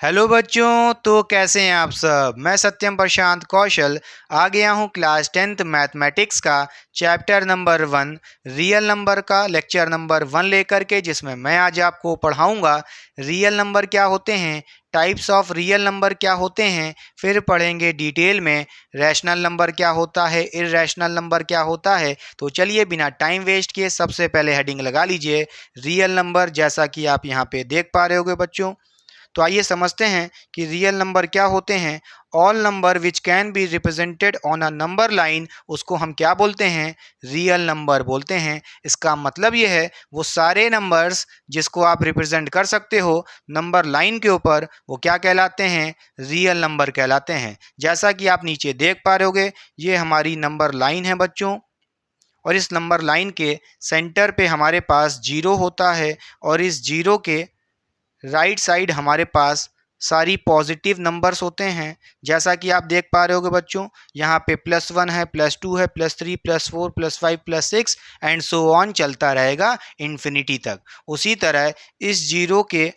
Hello बच्चों, तो कैसे हैं आप सब। मैं सत्यम प्रशांत कौशल आ गया हूं क्लास 10th मैथमेटिक्स का चैप्टर नंबर 1 रियल नंबर का लेक्चर नंबर 1 लेकर के, जिसमें मैं आज आपको पढ़ाऊंगा रियल नंबर क्या होते हैं, टाइप्स ऑफ रियल नंबर क्या होते हैं। फिर पढ़ेंगे डिटेल में रैशनल नंबर क्या होता है, इररैशनल नंबर क्या होता है। तो चलिए बिना टाइम वेस्ट किए सबसे पहले हेडिंग लगा लीजिए रियल नंबर, जैसा कि आप यहाँ पे देख पा रहे होगे बच्चों। तो आइए समझते हैं कि रियल नंबर क्या होते हैं। All number which can be represented on a number line, उसको हम क्या बोलते हैं, रियल नंबर बोलते हैं। इसका मतलब ये है वो सारे नंबर्स जिसको आप रिप्रेजेंट कर सकते हो नंबर लाइन के ऊपर, वो क्या कहलाते हैं, रियल नंबर कहलाते हैं। जैसा कि आप नीचे देख पा रहे होगे, ये हमारी नंबर लाइन है बच्चों, और इस नंबर लाइन के सेंटर पे हमारे पास जीरो होता है, और इस जीरो के राइट साइड हमारे पास सारी पॉजिटिव नंबर्स होते हैं। जैसा कि आप देख पा रहे होगे बच्चों, यहाँ पे +1 है, +2 है, +3, +4, +5, +6 एंड सो ऑन चलता रहेगा इन्फिनिटी तक। उसी तरह इस जीरो के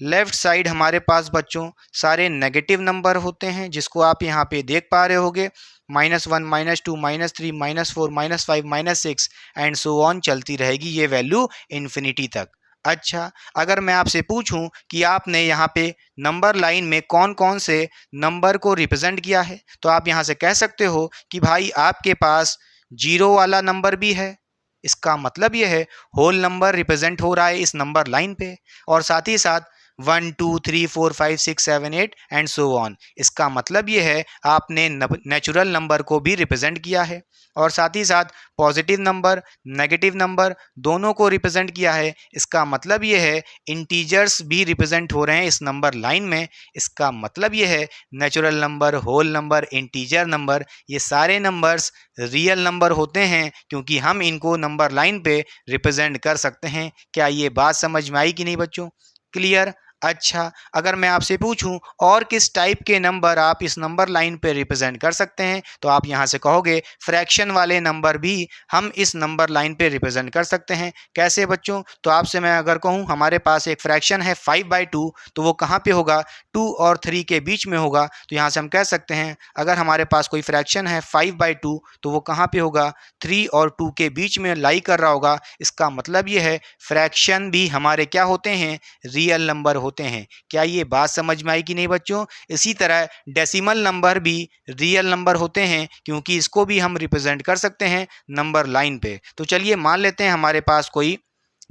लेफ्ट साइड हमारे पास बच्चों सारे नेगेटिव नंबर होते हैं, जिसको आप यहाँ पे देख पा रहे होगे, -1, -2, -3, -4, -5, -6 एंड सो ऑन चलती रहेगी ये वैल्यू इन्फिनिटी तक। अच्छा, अगर मैं आपसे पूछूं कि आपने यहाँ पे नंबर लाइन में कौन कौन से नंबर को रिप्रेजेंट किया है, तो आप यहाँ से कह सकते हो कि भाई आपके पास जीरो वाला नंबर भी है। इसका मतलब ये है होल नंबर रिप्रेजेंट हो रहा है इस नंबर लाइन पे, और साथ ही साथ 1 2 3 4 5 6 7 8 एंड सो ऑन। इसका मतलब ये है आपने नेचुरल नंबर को भी रिप्रेजेंट किया है, और साथ ही साथ पॉजिटिव नंबर नेगेटिव नंबर दोनों को रिप्रेजेंट किया है। इसका मतलब ये है इंटीजर्स भी रिप्रेजेंट हो रहे हैं इस नंबर लाइन में। इसका मतलब ये है natural number, whole number, integer number, ये सारे नंबर्स रियल नंबर होते हैं, क्योंकि हम इनको नंबर लाइन पे रिप्रेजेंट कर सकते हैं। क्या ये बात समझ में आई कि नहीं बच्चों, क्लियर। अच्छा, अगर मैं आपसे पूछूं और किस टाइप के नंबर आप इस नंबर लाइन पे रिप्रेजेंट कर सकते हैं, तो आप यहां से कहोगे फ्रैक्शन वाले नंबर भी हम इस नंबर लाइन पे रिप्रेजेंट कर सकते हैं। कैसे बच्चों, तो आपसे मैं अगर कहूं हमारे पास एक फ्रैक्शन है 5/2, तो वो कहां पे होगा, 2 और 3 के बीच में होगा। तो यहां से हम कह सकते हैं अगर हमारे पास कोई फ्रैक्शन है 5/2, तो वो कहां पे होगा, 3 और 2 के बीच में लाई कर रहा होगा। इसका मतलब ये है फ्रैक्शन भी हमारे क्या होते हैं, रियल नंबर होते हैं। क्या ये बात समझ में आई कि नहीं बच्चों। इसी तरह डेसिमल नंबर भी रियल नंबर होते हैं, क्योंकि इसको भी हम रिप्रेजेंट कर सकते हैं नंबर लाइन पे। तो चलिए मान लेते हैं हमारे पास कोई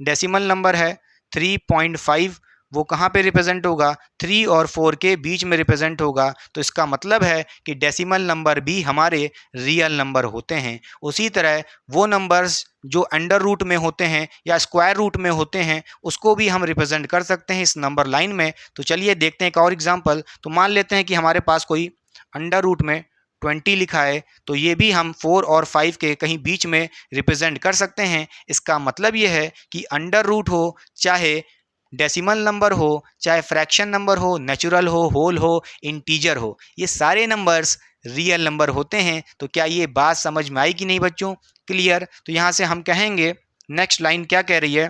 डेसिमल नंबर है 3.5, वो कहाँ पे रिप्रेजेंट होगा, 3 और 4 के बीच में रिप्रेजेंट होगा। तो इसका मतलब है कि डेसिमल नंबर भी हमारे रियल नंबर होते हैं। उसी तरह वो नंबर्स जो अंडर रूट में होते हैं या स्क्वायर रूट में होते हैं, उसको भी हम रिप्रेजेंट कर सकते हैं इस नंबर लाइन में। तो चलिए देखते हैं एक और एग्जांपल। तो मान लेते हैं कि हमारे पास कोई अंडर रूट में 20 लिखा है, तो ये भी हम 4 और 5 के कहीं बीच में रिप्रेजेंट कर सकते हैं। इसका मतलब ये है कि अंडर रूट हो, चाहे डेसिमल नंबर हो, चाहे फ्रैक्शन नंबर हो, नेचुरल हो, होल हो, इंटीजर हो, ये सारे नंबर्स रियल नंबर होते हैं। तो क्या ये बात समझ में आई कि नहीं बच्चों, क्लियर। तो यहाँ से हम कहेंगे नेक्स्ट लाइन क्या कह रही है,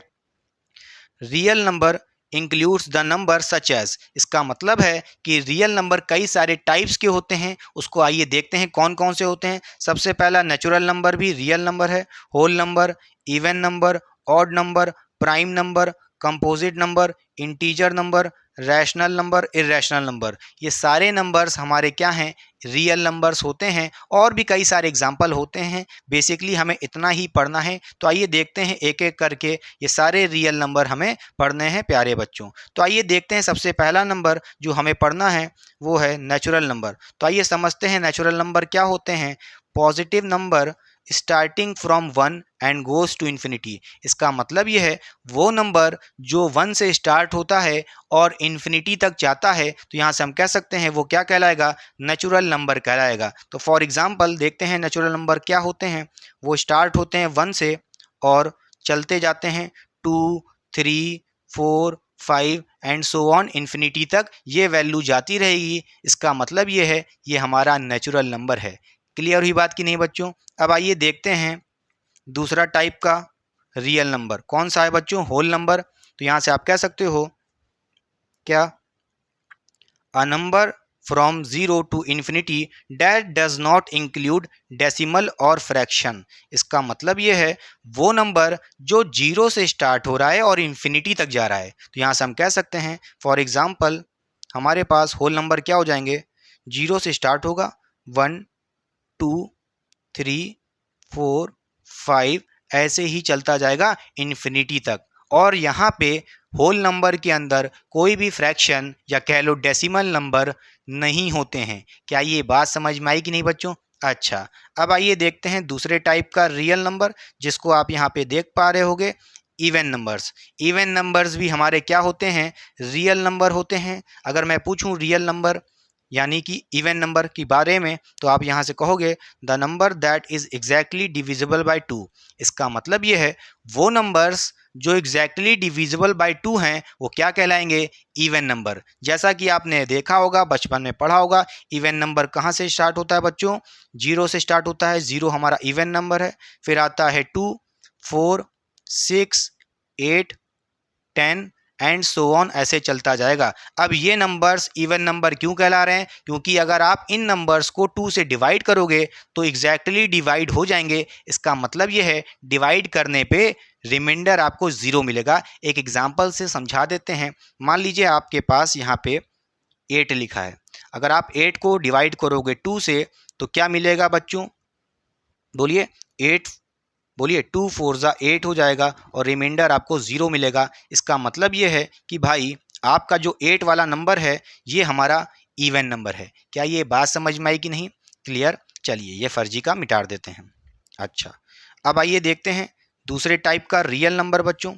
real number includes the number such as. इसका मतलब है कि रियल नंबर कई सारे टाइप्स के होते हैं। उसको आइए देखते हैं कौन कौन से होते हैं। सबसे पहला नेचुरल नंबर भी रियल नंबर है, whole number, even number, odd number, prime number, composite number, integer number, rational number, irrational number, ये सारे नंबर्स हमारे क्या हैं, रियल नंबर्स होते हैं। और भी कई सारे एग्जाम्पल होते हैं, बेसिकली हमें इतना ही पढ़ना है। तो आइए देखते हैं एक एक करके ये सारे रियल नंबर हमें पढ़ने हैं प्यारे बच्चों। तो आइए देखते हैं सबसे पहला नंबर जो हमें पढ़ना है वो है नेचुरल नंबर। तो आइए समझते हैं नेचुरल नंबर क्या होते हैं। Positive number starting from 1 and goes to infinity. इसका मतलब ये है वो नंबर जो 1 से स्टार्ट होता है और इन्फिनिटी तक जाता है, तो यहाँ से हम कह सकते हैं वो क्या कहलाएगा, नेचुरल नंबर कहलाएगा। तो फॉर एग्जांपल देखते हैं नेचुरल नंबर क्या होते हैं। वो स्टार्ट होते हैं 1 से और चलते जाते हैं 2 3 4 5 एंड सो ऑन इन्फिनिटी तक, ये वैल्यू जाती रहेगी। इसका मतलब ये है ये हमारा नेचुरल नंबर है। क्लियर हुई बात कि नहीं बच्चों। अब आइए देखते हैं दूसरा टाइप का रियल नंबर कौन सा है बच्चों, होल नंबर। तो यहाँ से आप कह सकते हो क्या, a number from 0 to infinity that does not include decimal और फ्रैक्शन। इसका मतलब ये है वो नंबर जो 0 से स्टार्ट हो रहा है और इन्फिनिटी तक जा रहा है। तो यहाँ से हम कह सकते हैं फॉर एग्जांपल हमारे पास होल नंबर क्या हो जाएंगे, 0 से स्टार्ट होगा 1 2 3 4 5 ऐसे ही चलता जाएगा इन्फिनिटी तक। और यहाँ पे होल नंबर के अंदर कोई भी फ्रैक्शन या कह लो डेसिमल नंबर नहीं होते हैं। क्या ये बात समझ में आई कि नहीं बच्चों? अच्छा, अब आइए देखते हैं दूसरे टाइप का रियल नंबर जिसको आप यहाँ पे देख पा रहे होगे, इवन नंबर्स। इवन नंबर्स भी हमारे क्या होते हैं, रियल नंबर होते हैं। अगर मैं पूछूं रियल नंबर यानी कि इवन नंबर के बारे में तो आप यहाँ से कहोगे the number that is exactly divisible by 2। इसका मतलब ये है वो नंबर्स जो एग्जैक्टली डिविजिबल बाय 2 हैं वो क्या कहलाएंगे, इवन नंबर। जैसा कि आपने देखा होगा, बचपन में पढ़ा होगा, इवन नंबर कहाँ से स्टार्ट होता है बच्चों, 0 से स्टार्ट होता है। 0 हमारा इवन नंबर है, फिर आता है 2 4 6 8 10 एंड सो ऑन, ऐसे चलता जाएगा। अब ये नंबर्स इवन नंबर क्यों कहला रहे हैं, क्योंकि अगर आप इन नंबर्स को 2 से डिवाइड करोगे तो एग्जैक्टली डिवाइड हो जाएंगे। इसका मतलब ये है डिवाइड करने पे रिमाइंडर आपको 0 मिलेगा। एक एग्जांपल से समझा देते हैं। मान लीजिए आपके पास यहाँ पे 8 लिखा है, अगर आप 8 को डिवाइड करोगे 2 से तो क्या मिलेगा बच्चों, बोलिए 8, बोलिए 2 4 जा 8 हो जाएगा और रिमाइंडर आपको 0 मिलेगा। इसका मतलब ये है कि भाई आपका जो 8 वाला नंबर है ये हमारा इवन नंबर है। क्या ये बात समझ में आई कि नहीं? क्लियर? चलिए ये फर्जी का मिटा देते हैं। अच्छा, अब आइए देखते हैं दूसरे टाइप का रियल नंबर बच्चों,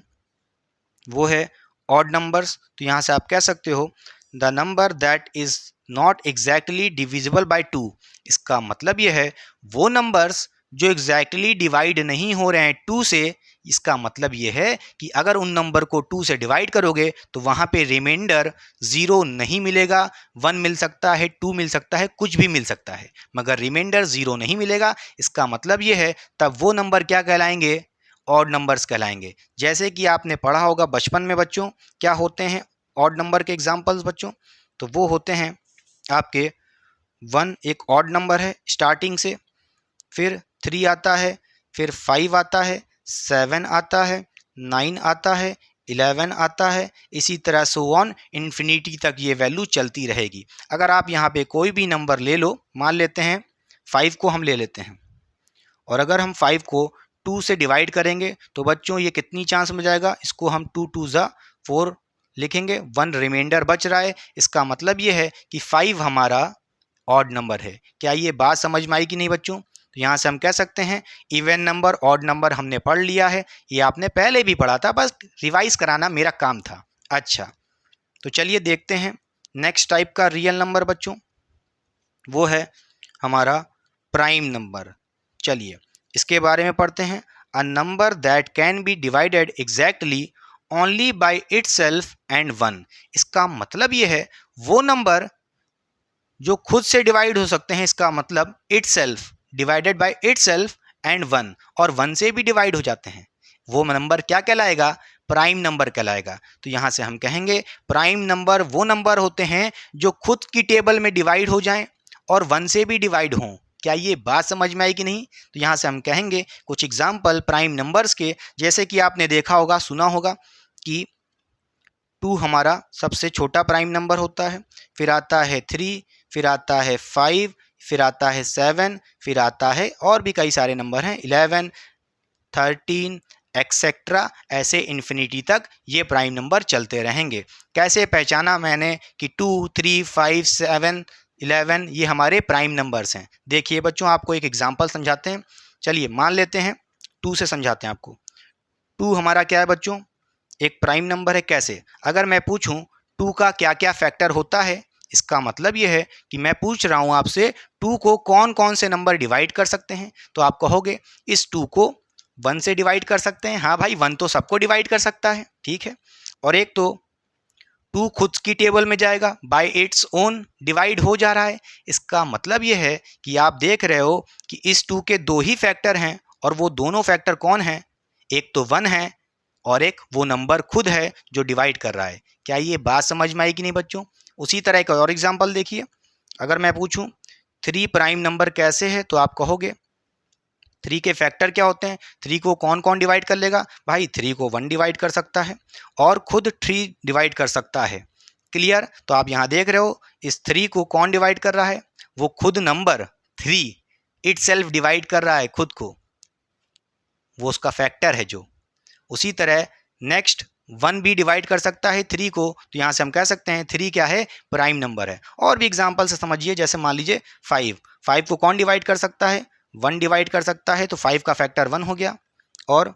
वो है ऑड नंबर्स। तो यहाँ से आप कह सकते हो the number that is not exactly divisible by 2। इसका मतलब ये है वो नंबर्स जो एग्जैक्टली डिवाइड नहीं हो रहे हैं 2 से। इसका मतलब ये है कि अगर उन नंबर को 2 से डिवाइड करोगे तो वहाँ पे रिमाइंडर 0 नहीं मिलेगा, 1 मिल सकता है, 2 मिल सकता है, कुछ भी मिल सकता है, मगर रिमाइंडर 0 नहीं मिलेगा। इसका मतलब ये है तब वो नंबर क्या कहलाएंगे, ऑड नंबर्स कहलाएंगे। जैसे कि आपने पढ़ा होगा बचपन में बच्चों, क्या होते हैं ऑड नंबर के एग्जाम्पल्स बच्चों, तो वो होते हैं आपके 1 एक ऑड नंबर है स्टार्टिंग से, फिर 3 आता है, फिर 5 आता है, 7 आता है, 9 आता है, 11 आता है, इसी तरह सो ऑन इन्फिनिटी तक ये वैल्यू चलती रहेगी। अगर आप यहाँ पे कोई भी नंबर ले लो, मान लेते हैं 5 को हम ले लेते हैं, और अगर हम 5 को 2 से डिवाइड करेंगे तो बच्चों ये कितनी चांस में जाएगा, इसको हम 2 2 जा 4 लिखेंगे, 1 रिमाइंडर बच रहा है। इसका मतलब ये है कि 5 हमारा ऑड नंबर है। क्या ये बात समझ में आई कि नहीं बच्चों? तो यहाँ से हम कह सकते हैं इवन नंबर ऑड नंबर हमने पढ़ लिया है, ये आपने पहले भी पढ़ा था, बस रिवाइज कराना मेरा काम था। अच्छा, तो चलिए देखते हैं नेक्स्ट टाइप का रियल नंबर बच्चों, वो है हमारा प्राइम नंबर। चलिए इसके बारे में पढ़ते हैं। A number that can B divided exactly only by itself and 1। इसका मतलब ये है वो नंबर जो खुद से डिवाइड हो सकते हैं। इसका मतलब itself, divided by itself and 1, और 1 से भी डिवाइड हो जाते हैं, वो नंबर क्या कहलाएगा, प्राइम नंबर कहलाएगा। तो यहाँ से हम कहेंगे प्राइम नंबर वो नंबर होते हैं जो खुद की टेबल में डिवाइड हो जाएं और 1 से भी डिवाइड हों। क्या ये बात समझ में आई कि नहीं? तो यहाँ से हम कहेंगे कुछ एग्जाम्पल प्राइम नंबर्स के, जैसे कि आपने देखा होगा, सुना होगा कि 2 हमारा सबसे छोटा प्राइम नंबर होता है, फिर आता है 3, फिर आता है 5, फिर आता है 7, फिर आता है और भी कई सारे नंबर हैं 11, 13 एक्सेट्रा, ऐसे इन्फिनिटी तक ये प्राइम नंबर चलते रहेंगे। कैसे पहचाना मैंने कि 2 3 5 7 11 ये हमारे प्राइम नंबर्स हैं? देखिए बच्चों आपको एक एग्जांपल समझाते हैं। चलिए मान लेते हैं 2 से समझाते हैं आपको। 2 हमारा क्या है बच्चों, एक प्राइम नंबर है। कैसे? अगर मैं पूछूं 2 का क्या क्या फैक्टर होता है, इसका मतलब ये है कि मैं पूछ रहा हूं आपसे 2 को कौन कौन से नंबर डिवाइड कर सकते हैं। तो आप कहोगे इस 2 को 1 से डिवाइड कर सकते हैं। हाँ भाई, 1 तो सबको डिवाइड कर सकता है, ठीक है। और एक तो 2 खुद की टेबल में जाएगा, बाय इट्स ओन डिवाइड हो जा रहा है। इसका मतलब ये है कि आप देख रहे हो कि इस 2 के 2 ही फैक्टर हैं, और वो दोनों फैक्टर कौन हैं, एक तो 1 है और एक वो नंबर खुद है जो डिवाइड कर रहा है। क्या ये बात समझ में आई कि नहीं बच्चों? उसी तरह एक और एग्जांपल देखिए, अगर मैं पूछूं 3 प्राइम नंबर कैसे है, तो आप कहोगे 3 के फैक्टर क्या होते हैं। 3 को कौन कौन डिवाइड कर लेगा भाई, 3 को 1 डिवाइड कर सकता है और खुद 3 डिवाइड कर सकता है। क्लियर। तो आप यहाँ देख रहे हो इस 3 को कौन डिवाइड कर रहा है, वो खुद नंबर 3 इटसेल्फ डिवाइड कर रहा है खुद को, वो उसका फैक्टर है जो। उसी तरह नेक्स्ट 1 भी डिवाइड कर सकता है 3 को, तो यहाँ से हम कह सकते हैं 3 क्या है, प्राइम नंबर है। और भी एग्जांपल से समझिए, जैसे मान लीजिए 5 को कौन डिवाइड कर सकता है, 1 डिवाइड कर सकता है, तो 5 का फैक्टर 1 हो गया। और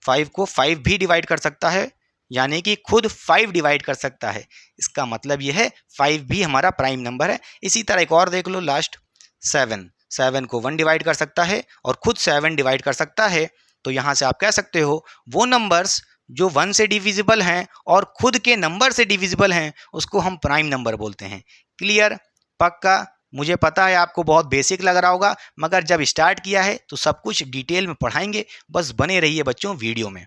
5 को 5 भी डिवाइड कर सकता है, यानी कि खुद 5 डिवाइड कर सकता है। इसका मतलब यह है 5 भी हमारा प्राइम नंबर है। इसी तरह एक और देख लो, लास्ट 7 को 1 डिवाइड कर सकता है और खुद 7 डिवाइड कर सकता है। तो यहाँ से आप कह सकते हो वो नंबर्स जो 1 से डिविजिबल हैं और खुद के नंबर से डिविजिबल हैं, उसको हम प्राइम नंबर बोलते हैं। क्लियर, पक्का। मुझे पता है आपको बहुत बेसिक लग रहा होगा, मगर जब स्टार्ट किया है तो सब कुछ डिटेल में पढ़ाएंगे, बस बने रहिए बच्चों वीडियो में।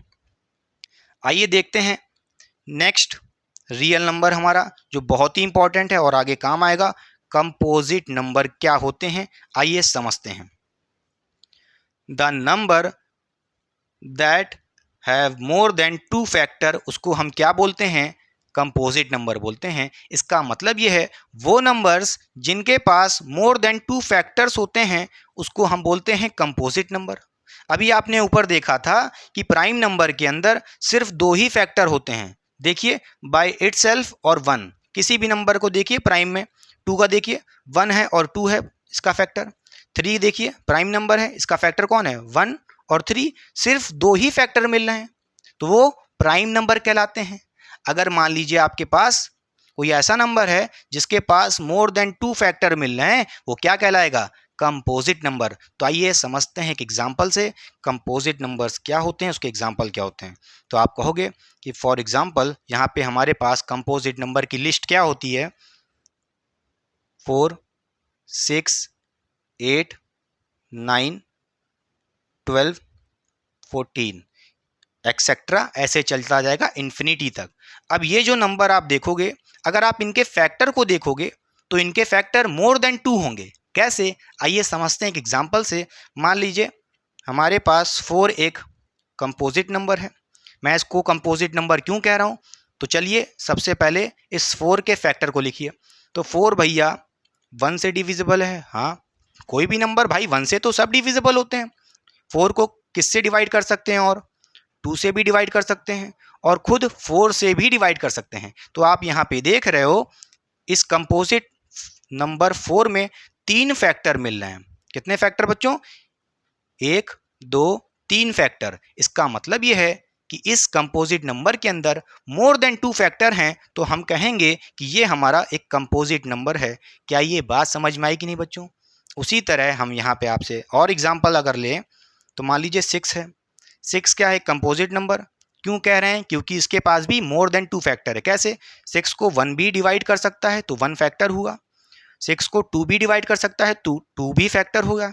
आइए देखते हैं नेक्स्ट रियल नंबर हमारा, जो बहुत ही इंपॉर्टेंट है और आगे काम आएगा। कंपोजिट नंबर क्या होते हैं, आइए समझते हैं। The number that have more than 2 factor, उसको हम क्या बोलते हैं, कंपोजिट नंबर बोलते हैं। इसका मतलब ये है वो नंबर्स जिनके पास मोर देन 2 फैक्टर्स होते हैं, उसको हम बोलते हैं कंपोजिट नंबर। अभी आपने ऊपर देखा था कि प्राइम नंबर के अंदर सिर्फ 2 ही फैक्टर होते हैं। देखिए, बाय इटसेल्फ और 1, किसी भी नंबर को देखिए प्राइम में। 2 का देखिए 1 है और 2 है इसका फैक्टर। 3 देखिए प्राइम नंबर है, इसका फैक्टर कौन है, 1 और 3, सिर्फ 2 ही फैक्टर मिल रहे हैं, तो वो प्राइम नंबर कहलाते हैं। अगर मान लीजिए आपके पास कोई ऐसा नंबर है जिसके पास मोर देन 2 फैक्टर मिल रहे हैं, वो क्या कहलाएगा, कंपोजिट नंबर। तो आइए समझते हैं एक एग्जांपल से कंपोजिट नंबर्स क्या होते हैं, उसके एग्जांपल क्या होते हैं। तो आप कहोगे कि फॉर एग्जांपल यहाँ पे हमारे पास कंपोजिट नंबर की लिस्ट क्या होती है, 4 6 8 9 12 14 एक्सेट्रा, ऐसे चलता जाएगा इन्फिनिटी तक। अब ये जो नंबर आप देखोगे, अगर आप इनके फैक्टर को देखोगे तो इनके फैक्टर मोर देन 2 होंगे। कैसे, आइए समझते हैं एक एग्जांपल से। मान लीजिए हमारे पास 4 एक कंपोजिट नंबर है। मैं इसको कंपोजिट नंबर क्यों कह रहा हूँ, तो चलिए सबसे पहले इस 4 के फैक्टर को लिखिए। तो 4 भैया 1 से डिविजिबल है, हाँ कोई भी नंबर भाई 1 से तो सब डिविजिबल होते हैं। 4 को किससे डिवाइड कर सकते हैं, और 2 से भी डिवाइड कर सकते हैं, और खुद 4 से भी डिवाइड कर सकते हैं। तो आप यहाँ पे देख रहे हो इस कंपोजिट नंबर 4 में 3 फैक्टर मिल रहे हैं। कितने फैक्टर बच्चों, 1 2 3 फैक्टर। इसका मतलब यह है कि इस कंपोजिट नंबर के अंदर मोर देन 2 फैक्टर हैं, तो हम कहेंगे कि ये हमारा एक कंपोजिट नंबर है। क्या ये बात समझ में आई कि नहीं बच्चों। उसी तरह हम यहाँ पे आपसे और एग्जाम्पल अगर लें, तो मान लीजिए 6 है। 6 क्या है, कंपोजिट नंबर। क्यों कह रहे हैं, क्योंकि इसके पास भी मोर देन 2 फैक्टर है। कैसे, 6 को 1 भी डिवाइड कर सकता है तो 1 फैक्टर हुआ। 6 को 2 भी डिवाइड कर सकता है तो 2 भी फैक्टर होगा।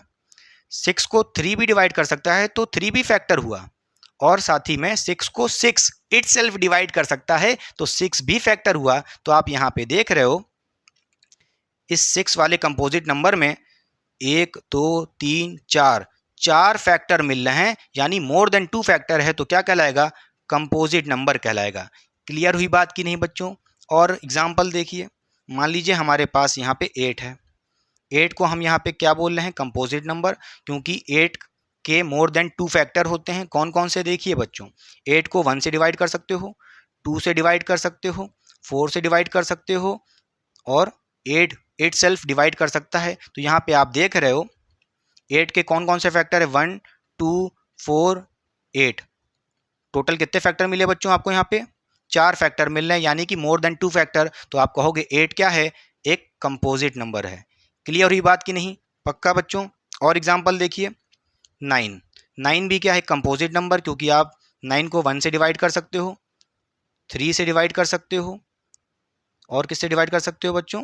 6 को 3 भी डिवाइड कर सकता है तो 3 भी फैक्टर हुआ। और साथ ही में 6 को 6 इटसेल्फ डिवाइड कर सकता है तो 6 भी फैक्टर हुआ। तो आप यहाँ पे देख रहे हो इस 6 वाले कंपोजिट नंबर में 1 2 3 4 फैक्टर मिल रहे हैं, यानी मोर देन 2 फैक्टर है, तो क्या कहलाएगा, कंपोजिट नंबर कहलाएगा। क्लियर हुई बात की नहीं बच्चों। और एग्जांपल देखिए, मान लीजिए हमारे पास यहाँ पे 8 है। 8 को हम यहाँ पे क्या बोल रहे हैं, कंपोजिट नंबर, क्योंकि 8 के मोर देन 2 फैक्टर होते हैं। कौन कौन से, देखिए बच्चों, 8 को 1 से डिवाइड कर सकते हो, 2 से डिवाइड कर सकते हो, 4 से डिवाइड कर सकते हो, और 8 सेल्फ डिवाइड कर सकता है। तो यहाँ पे आप देख रहे हो 8 के कौन कौन से फैक्टर है, 1 2 4 8। टोटल कितने फैक्टर मिले बच्चों आपको, यहाँ पे 4 फैक्टर मिल रहे हैं, यानी कि मोर देन 2 फैक्टर। तो आप कहोगे 8 क्या है, एक कंपोजिट नंबर है। क्लियर हुई बात की नहीं, पक्का बच्चों। और एग्जांपल देखिए 9 भी क्या है, कंपोजिट नंबर, क्योंकि आप 9 को 1 से डिवाइड कर सकते हो, 3 से डिवाइड कर सकते हो, और किससे डिवाइड कर सकते हो बच्चों,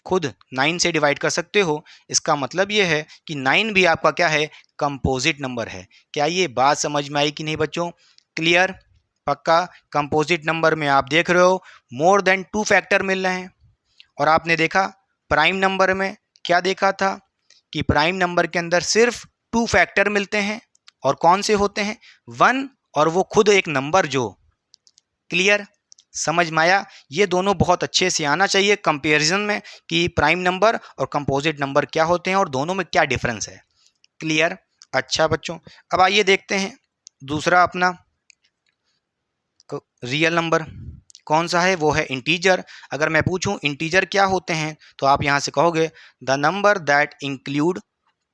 खुद 9 से डिवाइड कर सकते हो। इसका मतलब ये है कि 9 भी आपका क्या है, कंपोजिट नंबर है। क्या ये बात समझ में आई कि नहीं बच्चों। क्लियर, पक्का। कंपोजिट नंबर में आप देख रहे हो मोर देन 2 फैक्टर मिल रहे हैं, और आपने देखा प्राइम नंबर में क्या देखा था कि प्राइम नंबर के अंदर सिर्फ 2 फैक्टर मिलते हैं, और कौन से होते हैं? 1 और वो खुद एक नंबर जो। क्लियर? समझ में आया? ये दोनों बहुत अच्छे से आना चाहिए कंपैरिजन में कि प्राइम नंबर और कंपोजिट नंबर क्या होते हैं और दोनों में क्या डिफरेंस है। क्लियर? अच्छा बच्चों, अब आइए देखते हैं दूसरा अपना रियल नंबर कौन सा है, वो है इंटीजर। अगर मैं पूछूं इंटीजर क्या होते हैं तो आप यहां से कहोगे the number that include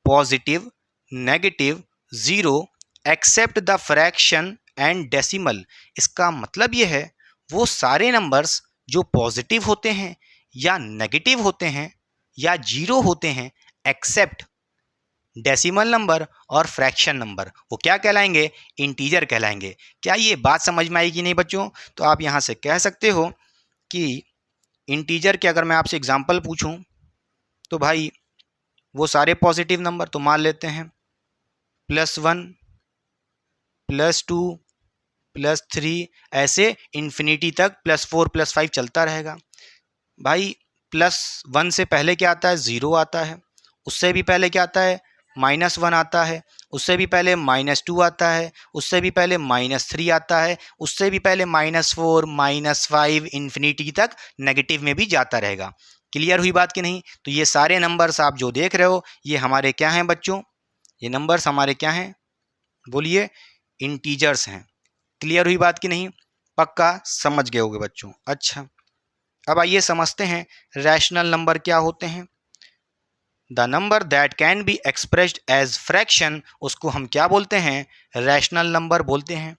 positive, negative, zero except the fraction and decimal. इसका मतलब ये है वो सारे नंबर्स जो पॉजिटिव होते हैं या नेगेटिव होते हैं या जीरो होते हैं एक्सेप्ट डेसिमल नंबर और फ्रैक्शन नंबर, वो क्या कहलाएंगे? इंटीजर कहलाएंगे। क्या ये बात समझ में आई कि नहीं बच्चों? तो आप यहाँ से कह सकते हो कि इंटीजर के अगर मैं आपसे एग्जांपल पूछूं तो भाई वो सारे पॉजिटिव नंबर तो मान लेते हैं +1, +2, +3, ऐसे इन्फिनिटी तक +4, +5 चलता रहेगा। भाई +1 से पहले क्या आता है? 0 आता है। उससे भी पहले क्या आता है? -1 आता है। उससे भी पहले -2 आता है। उससे भी पहले -3 आता है। उससे भी पहले -4, -5, इन्फिनिटी तक नेगेटिव में भी जाता रहेगा। क्लियर हुई बात कि नहीं? तो ये सारे नंबर्स आप जो देख रहे हो ये हमारे क्या हैं बच्चों? ये नंबर्स हमारे क्या हैं? बोलिए, इंटीजर्स हैं। क्लियर हुई बात कि नहीं? पक्का समझ गए होगे बच्चों। अच्छा, अब आइए समझते हैं रैशनल नंबर क्या होते हैं। The number that can be expressed as fraction, उसको हम क्या बोलते हैं? रैशनल नंबर बोलते हैं।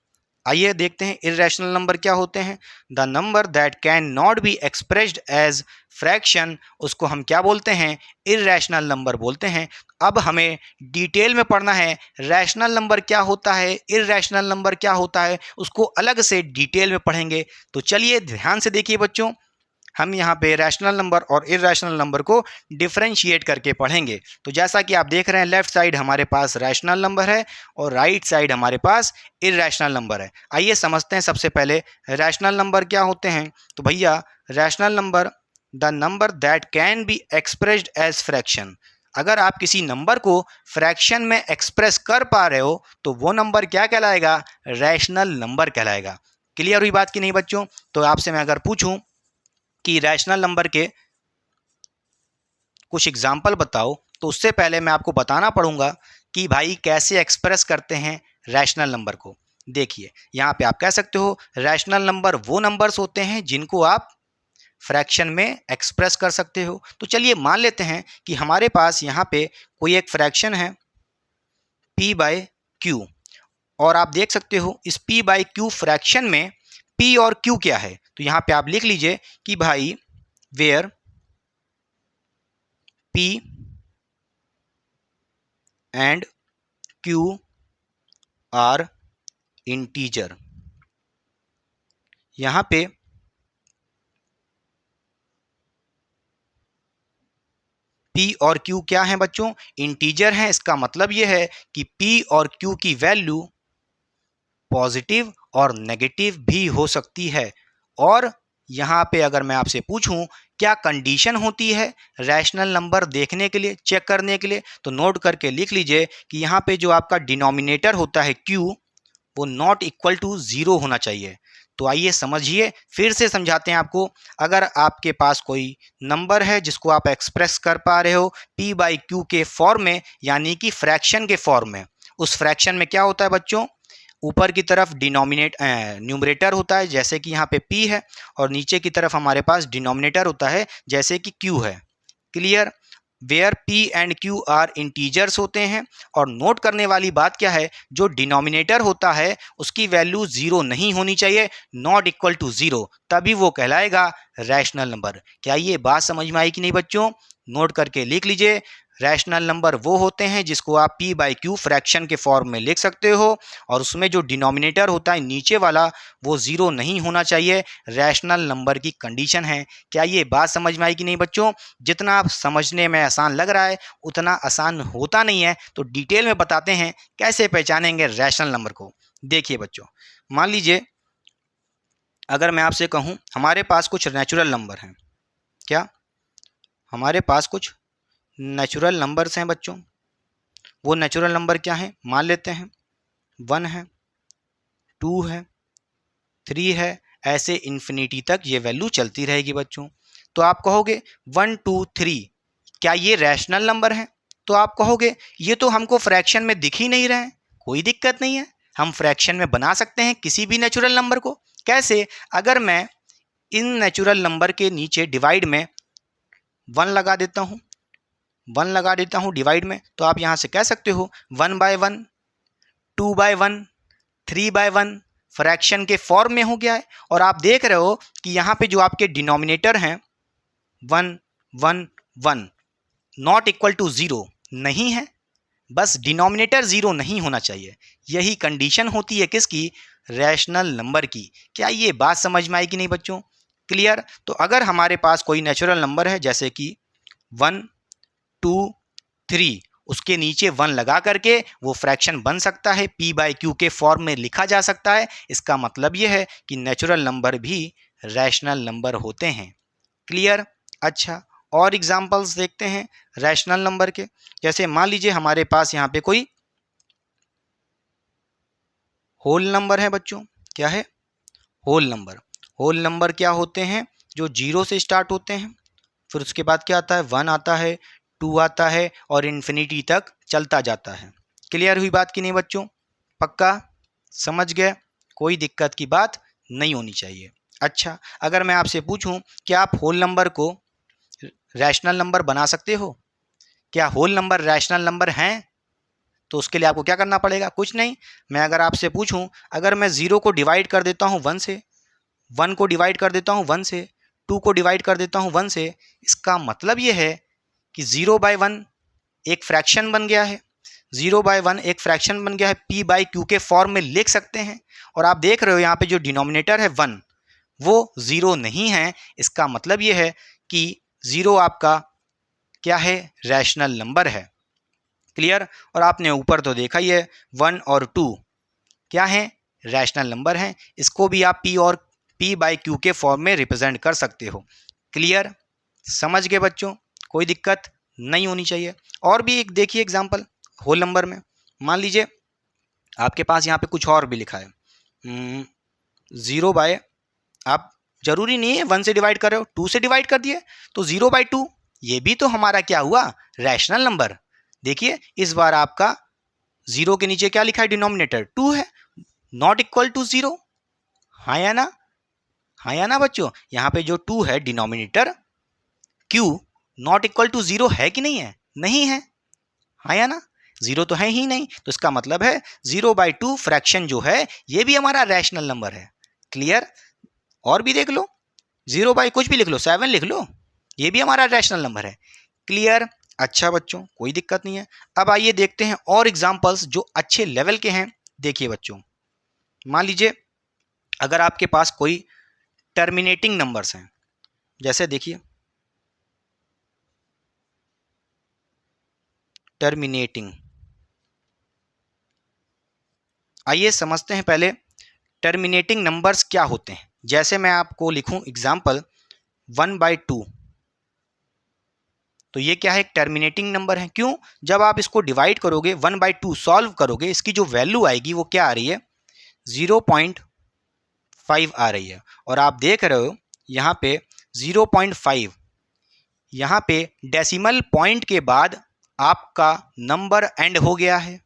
आइए देखते हैं इर्रेशनल नंबर क्या होते हैं। The number that can not be expressed as fraction, उसको हम क्या बोलते हैं? इर्रेशनल नंबर बोलते हैं। अब हमें डिटेल में पढ़ना है रैशनल नंबर क्या होता है, इर्रेशनल नंबर क्या होता है, उसको अलग से डिटेल में पढ़ेंगे। तो चलिए ध्यान से देखिए बच्चों, हम यहाँ पे रैशनल नंबर और इर्रेशनल नंबर को डिफरेंशिएट करके पढ़ेंगे। तो जैसा कि आप देख रहे हैं लेफ्ट साइड हमारे पास रैशनल नंबर है और राइट साइड हमारे पास इर्रेशनल नंबर है। आइए समझते हैं सबसे पहले रैशनल नंबर क्या होते हैं। तो भैया rational number the number that can be expressed as fraction, अगर आप किसी नंबर को फ्रैक्शन में एक्सप्रेस कर पा रहे हो तो वो नंबर क्या कहलाएगा? रैशनल नंबर कहलाएगा। क्लियर हुई बात कि नहीं बच्चों? तो आपसे मैं अगर पूछूं कि रैशनल नंबर के कुछ एग्जाम्पल बताओ तो उससे पहले मैं आपको बताना पड़ूंगा कि भाई कैसे एक्सप्रेस करते हैं रैशनल नंबर को। देखिए यहाँ पे आप कह सकते हो रैशनल नंबर वो नंबर्स होते हैं जिनको आप फ्रैक्शन में एक्सप्रेस कर सकते हो। तो चलिए मान लेते हैं कि हमारे पास यहाँ पे कोई एक फ्रैक्शन है p/q, और आप देख सकते हो इस p/q फ्रैक्शन में p और q क्या है। तो यहाँ पे आप लिख लीजिए कि भाई where p and q are integer. यहाँ पे p और q क्या है बच्चों? इंटीजर हैं। इसका मतलब ये है कि p और q की वैल्यू पॉजिटिव और नेगेटिव भी हो सकती है। और यहाँ पे अगर मैं आपसे पूछूं क्या कंडीशन होती है रैशनल नंबर देखने के लिए, चेक करने के लिए, तो नोट करके लिख लीजिए कि यहाँ पे जो आपका डिनोमिनेटर होता है q वो नॉट इक्वल टू 0 होना चाहिए। तो आइए समझिए, फिर से समझाते हैं आपको। अगर आपके पास कोई नंबर है जिसको आप एक्सप्रेस कर पा रहे हो p/q के फॉर्म में, यानी कि फ्रैक्शन के फॉर्म में, उस फ्रैक्शन में क्या होता है बच्चों? ऊपर की तरफ न्यूमरेटर होता है जैसे कि यहाँ पे p है, और नीचे की तरफ हमारे पास डिनोमिनेटर होता है जैसे कि q है। Clear? Where p and q are integers होते हैं। और नोट करने वाली बात क्या है, जो डिनोमिनेटर होता है उसकी वैल्यू 0 नहीं होनी चाहिए, नॉट इक्वल टू 0, तभी वो कहलाएगा रैशनल नंबर। क्या ये बात समझ में आई कि नहीं बच्चों? नोट करके लिख लीजिए, रैशनल नंबर वो होते हैं जिसको आप p/q फ्रैक्शन के फॉर्म में लिख सकते हो, और उसमें जो डिनोमिनेटर होता है नीचे वाला वो 0 नहीं होना चाहिए, रैशनल नंबर की कंडीशन है। क्या ये बात समझ में आई कि नहीं बच्चों? जितना आप समझने में आसान लग रहा है उतना आसान होता नहीं है। तो डिटेल में बताते हैं कैसे पहचानेंगे रैशनल नंबर को। देखिए बच्चों, मान लीजिए अगर मैं आपसे कहूँ हमारे पास कुछ नेचुरल नंबर हैं, क्या हमारे पास कुछ नेचुरल नंबर्स हैं बच्चों। वो नेचुरल नंबर क्या हैं? मान लेते हैं 1 है, 2 है, 3 है, ऐसे इन्फिनिटी तक ये वैल्यू चलती रहेगी बच्चों। तो आप कहोगे 1 2 3 क्या ये रैशनल नंबर हैं? तो आप कहोगे ये तो हमको फ्रैक्शन में दिख ही नहीं रहे हैं। कोई दिक्कत नहीं है, हम फ्रैक्शन में बना सकते हैं किसी भी नेचुरल नंबर को। कैसे? अगर मैं इन नेचुरल नंबर के नीचे डिवाइड में 1 लगा देता हूँ, 1 लगा देता हूँ डिवाइड में, तो आप यहाँ से कह सकते हो 1/1, 2/1, 3/1 फ्रैक्शन के फॉर्म में हो गया है। और आप देख रहे हो कि यहाँ पे जो आपके डिनोमिनेटर हैं 1 1 1 नॉट इक्वल टू 0 नहीं है, बस डिनोमिनेटर 0 नहीं होना चाहिए। यही कंडीशन होती है किसकी? रैशनल नंबर की। क्या ये बात समझ में आई कि नहीं बच्चों? क्लियर? तो अगर हमारे पास कोई नेचुरल नंबर है जैसे कि 1 2 3, उसके नीचे 1 लगा करके वो फ्रैक्शन बन सकता है, p/q के फॉर्म में लिखा जा सकता है। इसका मतलब ये है कि नेचुरल नंबर भी रैशनल नंबर होते हैं। क्लियर? अच्छा, और एग्जांपल्स देखते हैं रैशनल नंबर के। जैसे मान लीजिए हमारे पास यहाँ पे कोई होल नंबर है बच्चों। क्या है? Whole number. होल नंबर क्या होते हैं? जो 0 से स्टार्ट होते हैं, फिर उसके बाद क्या आता है? 1 आता है, 2 आता है और इन्फिनिटी तक चलता जाता है। क्लियर हुई बात कि नहीं बच्चों? पक्का समझ गए? कोई दिक्कत की बात नहीं होनी चाहिए। अच्छा, अगर मैं आपसे पूछूं कि आप होल नंबर को रैशनल नंबर बना सकते हो? क्या होल नंबर रैशनल नंबर हैं? तो उसके लिए आपको क्या करना पड़ेगा? कुछ नहीं। मैं अगर आपसे पूछूं, अगर मैं 0 को डिवाइड कर देता हूं 1 से, 1 को डिवाइड कर देता हूं 1 से, 2 को डिवाइड कर देता हूं 1 से, इसका मतलब ये है कि 0/1 एक फ्रैक्शन बन गया है। 0/1 एक फ्रैक्शन बन गया है, p/q के फॉर्म में लिख सकते हैं। और आप देख रहे हो यहाँ पे जो डिनोमिनेटर है 1, वो 0 नहीं है। इसका मतलब ये है कि 0 आपका क्या है? रैशनल नंबर है। क्लियर? और आपने ऊपर तो देखा ही है 1 और 2 क्या है? रैशनल नंबर हैं। इसको भी आप p/q के फॉर्म में रिप्रेजेंट कर सकते हो। क्लियर? समझ गए बच्चों? कोई दिक्कत नहीं होनी चाहिए। और भी एक देखिए एग्जांपल होल नंबर में। मान लीजिए आपके पास यहाँ पे कुछ और भी लिखा है 0 बाय, आप जरूरी नहीं है 1 से डिवाइड कर रहे हो, 2 से डिवाइड कर दिए तो 0/2, ये भी तो हमारा क्या हुआ? Rational number. देखिए इस बार आपका 0 के नीचे क्या लिखा है? डिनोमिनेटर 2 है, नॉट इक्वल टू 0। हाँ या ना? हाँ या ना बच्चों? यहाँ पे जो 2 है denominator q not equal to 0 है कि नहीं है? नहीं है। हाँ या ना? 0 तो है ही नहीं, तो इसका मतलब है 0/2 फ्रैक्शन जो है ये भी हमारा रैशनल नंबर है। क्लियर? और भी देख लो, 0 कुछ भी लिख लो, 7 लिख लो, ये भी हमारा रैशनल नंबर है। क्लियर? अच्छा बच्चों, कोई दिक्कत नहीं है। अब आइए देखते हैं और एग्जांपल्स जो अच्छे लेवल के हैं। देखिए बच्चों, मान लीजिए अगर आपके पास कोई टर्मिनेटिंग नंबर्स हैं, जैसे देखिए टर्मिनेटिंग। आइए समझते हैं पहले टर्मिनेटिंग नंबर्स क्या होते हैं। जैसे मैं आपको लिखूं एग्जांपल 1/2, तो ये क्या है? एक टर्मिनेटिंग नंबर है। क्यों? जब आप इसको डिवाइड करोगे 1/2 सॉल्व करोगे, इसकी जो वैल्यू आएगी वो क्या आ रही है? 0.5 आ रही है। और आप देख रहे हो यहाँ पे 0.5, यहाँ पे डेसिमल पॉइंट के बाद आपका नंबर एंड हो गया है।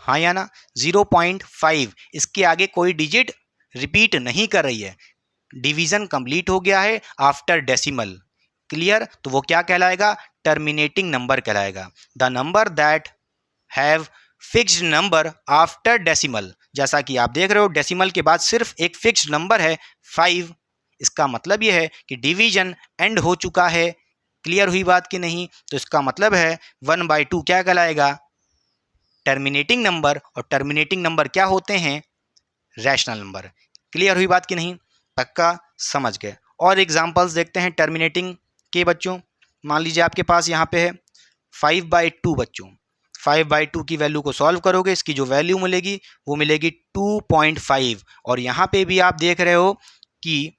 हाँ या ना? 0.5, इसके आगे कोई डिजिट रिपीट नहीं कर रही है। डिवीजन कंप्लीट हो गया है आफ्टर डेसिमल। क्लियर? तो वो क्या कहलाएगा? टर्मिनेटिंग नंबर कहलाएगा। The number that have fixed number after decimal. जैसा कि आप देख रहे हो डेसिमल के बाद सिर्फ एक फिक्स्ड नंबर है 5। इसका मतलब यह है कि डिवीजन एंड हो चुका है। क्लियर हुई बात कि नहीं? तो इसका मतलब है 1/2 क्या कहलाएगा? Terminating number. और टर्मिनेटिंग नंबर क्या होते हैं? Rational number. क्लियर हुई बात कि नहीं? पक्का समझ गए। और एग्जांपल्स देखते हैं टर्मिनेटिंग के बच्चों। मान लीजिए आपके पास यहाँ पे है 5/2 बच्चों। 5/2 की वैल्यू को सॉल्व करोगे, इसकी जो वैल्यू मिलेगी वो मिलेगी 2.5। और यहाँ पे भी आप देख रहे हो कि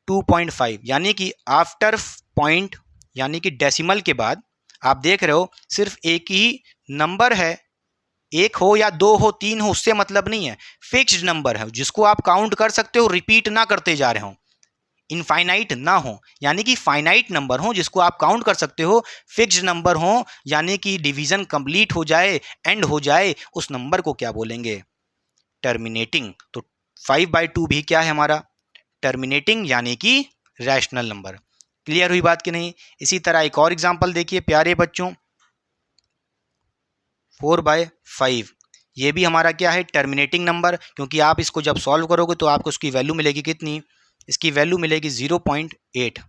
2.5 यानी कि आफ्टर पॉइंट यानी कि डेसिमल के बाद आप देख रहे हो सिर्फ एक ही नंबर है, एक हो या दो हो तीन हो उससे मतलब नहीं है, फिक्स्ड नंबर है जिसको आप काउंट कर सकते हो, रिपीट ना करते जा रहे हो, इनफाइनाइट ना हो, यानी कि फाइनाइट नंबर हो जिसको आप काउंट कर सकते हो, फिक्स्ड नंबर हो यानी कि डिवीजन कंप्लीट हो जाए, एंड हो जाए, उस नंबर को क्या बोलेंगे? टर्मिनेटिंग। तो 5/2 भी क्या है हमारा? टर्मिनेटिंग यानी कि रैशनल नंबर। क्लियर हुई बात कि नहीं? इसी तरह एक और एग्जांपल देखिए प्यारे बच्चों, 4/5, ये भी हमारा क्या है? टर्मिनेटिंग नंबर, क्योंकि आप इसको जब सॉल्व करोगे तो आपको उसकी वैल्यू मिलेगी कितनी? इसकी वैल्यू मिलेगी 0.8।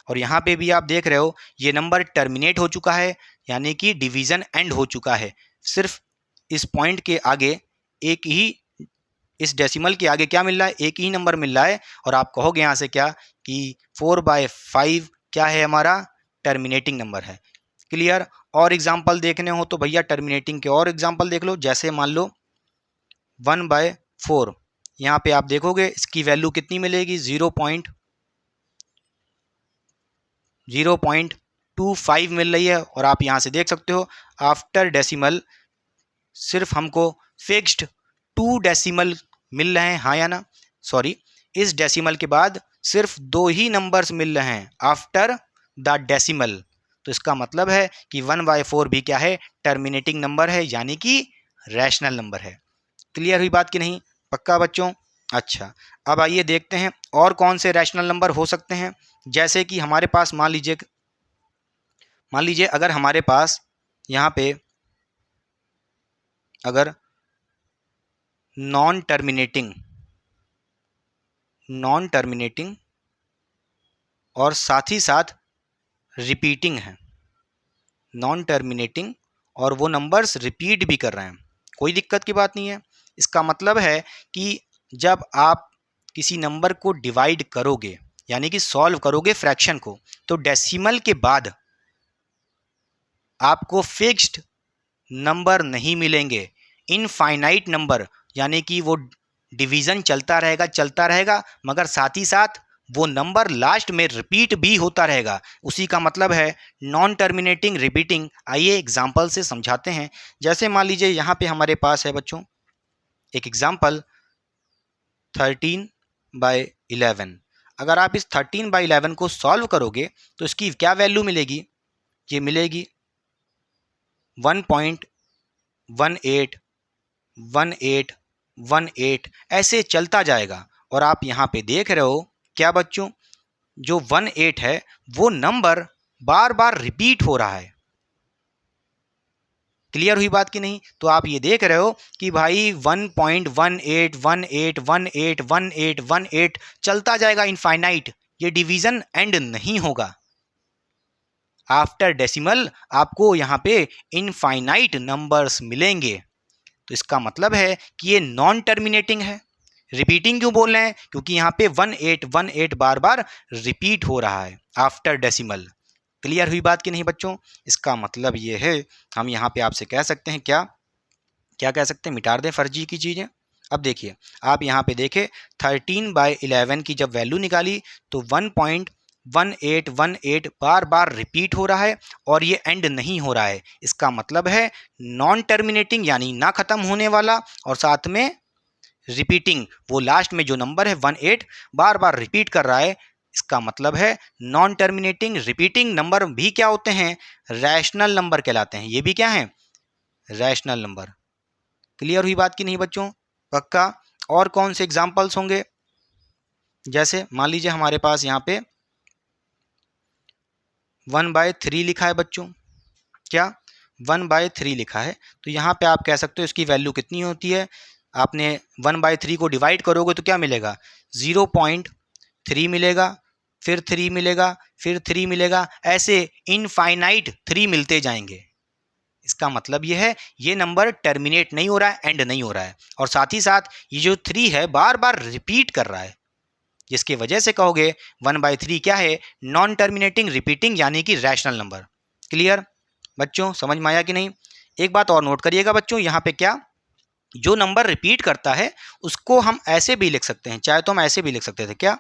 और यहाँ पे भी आप देख रहे हो ये नंबर टर्मिनेट हो चुका है, यानी कि डिवीजन एंड हो चुका है। सिर्फ इस पॉइंट के आगे एक ही, इस डेसिमल के आगे क्या मिल रहा है? एक ही नंबर मिल रहा है। और आप कहोगे यहाँ से क्या कि 4/5 क्या है हमारा? टर्मिनेटिंग नंबर है। क्लियर? और एग्जाम्पल देखने हो तो भैया टर्मिनेटिंग के और एग्जाम्पल देख लो। जैसे मान लो 1/4, यहाँ पे आप देखोगे इसकी वैल्यू कितनी मिलेगी? 0.25 मिल रही है। और आप यहाँ से देख सकते हो आफ्टर डेसिमल सिर्फ हमको फिक्स्ड 2 डेसिमल मिल रहे हैं, हाँ या ना? सॉरी, इस डेसिमल के बाद सिर्फ 2 ही नंबर्स मिल रहे हैं आफ्टर द डेसिमल। तो इसका मतलब है कि 1/4 भी क्या है? टर्मिनेटिंग नंबर है, यानी कि रैशनल नंबर है। क्लियर हुई बात कि नहीं? पक्का बच्चों? अच्छा, अब आइए देखते हैं और कौन से रैशनल नंबर हो सकते हैं। जैसे कि हमारे पास मान लीजिए अगर हमारे पास यहाँ पे अगर नॉन टर्मिनेटिंग और साथ ही साथ रिपीटिंग है, नॉन टर्मिनेटिंग और वो नंबर्स रिपीट भी कर रहे हैं, कोई दिक्कत की बात नहीं है। इसका मतलब है कि जब आप किसी नंबर को डिवाइड करोगे यानी कि सॉल्व करोगे फ्रैक्शन को, तो डेसिमल के बाद आपको फिक्स्ड नंबर नहीं मिलेंगे, इनफाइनाइट नंबर, यानी कि वो डिवीज़न चलता रहेगा मगर साथ ही साथ वो नंबर लास्ट में रिपीट भी होता रहेगा। उसी का मतलब है नॉन टर्मिनेटिंग रिपीटिंग। आइए एग्जाम्पल से समझाते हैं। जैसे मान लीजिए यहाँ पे हमारे पास है बच्चों एक एग्जाम्पल 13/11। अगर आप इस 13/11 को सॉल्व करोगे तो इसकी क्या वैल्यू मिलेगी? ये मिलेगी 1.181818, ऐसे चलता जाएगा। और आप यहाँ पे देख रहे हो क्या बच्चों, जो 18 है वो नंबर बार बार रिपीट हो रहा है। क्लियर हुई बात कि नहीं? तो आप ये देख रहे हो कि भाई 1.18181818 चलता जाएगा इनफाइनाइट, ये डिवीजन एंड नहीं होगा। आफ्टर डेसिमल आपको यहाँ पे इनफाइनाइट नंबर्स मिलेंगे। तो इसका मतलब है कि ये नॉन टर्मिनेटिंग है। रिपीटिंग क्यों बोल रहे हैं? क्योंकि यहाँ पे 1818 बार बार रिपीट हो रहा है आफ्टर डेसिमल। क्लियर हुई बात कि नहीं बच्चों? इसका मतलब ये है, हम यहाँ पे आपसे कह सकते हैं क्या कह सकते हैं? मिटा दें फर्जी की चीज़ें। अब देखिए आप यहाँ पे देखें 13/11 की जब वैल्यू निकाली तो 1.1818 बार बार रिपीट हो रहा है और ये एंड नहीं हो रहा है। इसका मतलब है नॉन टर्मिनेटिंग यानी ना ख़त्म होने वाला, और साथ में रिपीटिंग, वो लास्ट में जो नंबर है 18 बार बार रिपीट कर रहा है। इसका मतलब है नॉन टर्मिनेटिंग रिपीटिंग नंबर भी क्या होते हैं? रैशनल नंबर कहलाते हैं। ये भी क्या है? Rational number. क्लियर हुई बात कि नहीं बच्चों? पक्का? और कौन से एग्जाम्पल्स होंगे? जैसे मान लीजिए हमारे पास यहाँ पे 1/3 लिखा है बच्चों। क्या? 1/3 लिखा है। तो यहाँ पे आप कह सकते हो इसकी वैल्यू कितनी होती है? आपने 1/3 को डिवाइड करोगे तो क्या मिलेगा? 0.3 मिलेगा, फिर 3 मिलेगा, फिर 3 मिलेगा, ऐसे इनफाइनाइट 3 मिलते जाएंगे। इसका मतलब ये है ये नंबर टर्मिनेट नहीं हो रहा है, एंड नहीं हो रहा है, और साथ ही साथ ये जो 3 है बार बार रिपीट कर रहा है, जिसकी वजह से कहोगे 1/3 क्या है? नॉन टर्मिनेटिंग रिपीटिंग यानी कि रैशनल नंबर। क्लियर बच्चों? समझ में आया कि नहीं? एक बात और नोट करिएगा बच्चों, यहाँ पे क्या, जो नंबर रिपीट करता है उसको हम ऐसे भी लिख सकते हैं, चाहे तो हम ऐसे भी लिख सकते थे क्या?